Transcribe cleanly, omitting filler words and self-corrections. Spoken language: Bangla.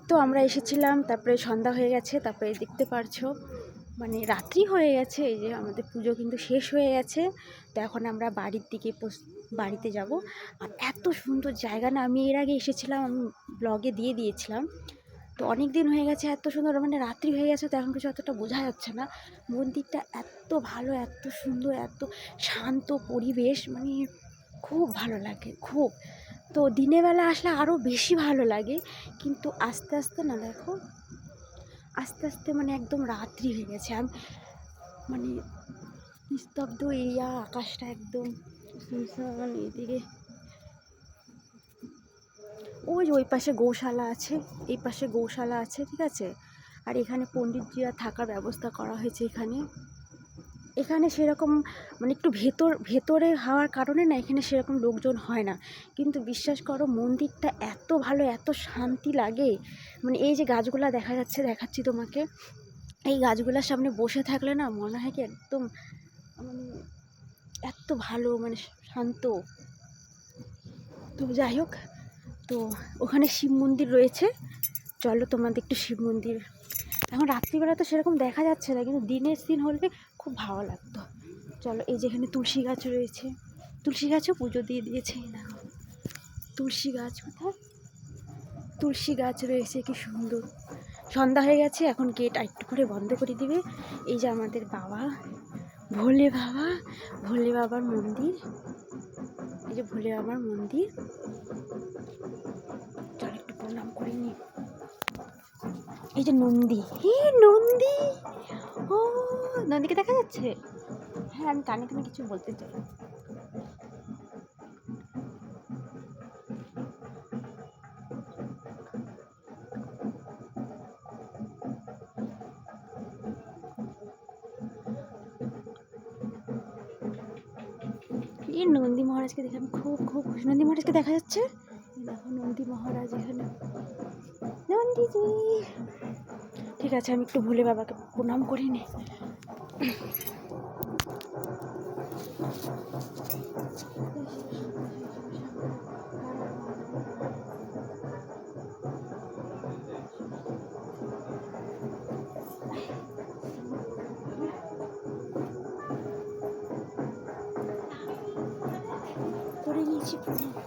তো আমরা এসেছিলাম, তারপরে সন্ধ্যা হয়ে গেছে, তারপরে দেখতে পারছো মানে রাত্রি হয়ে গেছে। এই যে আমাদের পুজো কিন্তু শেষ হয়ে গেছে। তো এখন আমরা বাড়ির দিকে বাড়িতে যাব। আর এত সুন্দর জায়গা না, আমি এর আগে এসেছিলাম, আমি ব্লগে দিয়ে দিয়েছিলাম। তো অনেক দিন হয়ে গেছে, এত সুন্দর মানে রাত্রি হয়ে গেছে, তো এখন কিছু অতটা বোঝা যাচ্ছে না। মন্দিরটা এত ভালো, এত সুন্দর, এত শান্ত পরিবেশ, মানে খুব ভালো লাগে খুব। তো দিনের বেলা আসলে আরও বেশি ভালো লাগে, কিন্তু আস্তে আস্তে না দেখো, আস্তে আস্তে মানে একদম রাত্রি হয়ে গেছে। আমি মানে নিস্তব্ধ এরিয়া, আকাশটা একদম সুনসান। এদিকে ওই পাশে গৌশালা আছে, এই পাশে গৌশালা আছে, ঠিক আছে। আর এখানে পণ্ডিতজিরা থাকার ব্যবস্থা করা হয়েছে। এখানে সেরকম মানে একটু ভেতরে হওয়ার কারণে না এখানে সেরকম লোকজন হয় না, কিন্তু বিশ্বাস করো মন্দিরটা এত ভালো, এত শান্তি লাগে। মানে এই যে গাছগুলা দেখা যাচ্ছে, দেখাচ্ছি তোমাকে, এই গাছগুলোর সামনে বসে থাকলে না মনে হয় কি একদম মানে এত ভালো, মানে শান্ত। তো যাই হোক, তো ওখানে শিব মন্দির রয়েছে, চলো তোমাদের একটু শিব মন্দির। এখন রাত্রিবেলা তো সেরকম দেখা যাচ্ছে না, কিন্তু দিনের দিন হলে খুব ভালো লাগতো। চলো, এই যেখানে তুলসী গাছ রয়েছে, তুলসী গাছও পুজো দিয়ে দিয়েছে। দেখো তুলসী গাছ, কোথায় তুলসী গাছ রয়েছে, কি সুন্দর। সন্ধ্যা হয়ে গেছে, এখন গেট একটু করে বন্ধ করে দিবে। এই যে আমাদের বাবা ভোলে বাবার মন্দির, এই যে ভোলে বাবার মন্দির। চল একটু প্রণাম করে নি। এই যে নন্দী, নন্দী, ও নন্দীকে দেখা যাচ্ছে। হ্যাঁ, আমি কানে কানে কিছু বলতে চাই। এই নন্দী মহারাজকে দেখে আমি খুব খুব খুশি। নন্দী মহারাজকে দেখা যাচ্ছে, দেখো নন্দী মহারাজ এখানে, নন্দীজি। ঠিক আছে, আমি একটু ভোলে বাবাকে প্রণাম করি নি। করে নিয়েছি প্রণাম।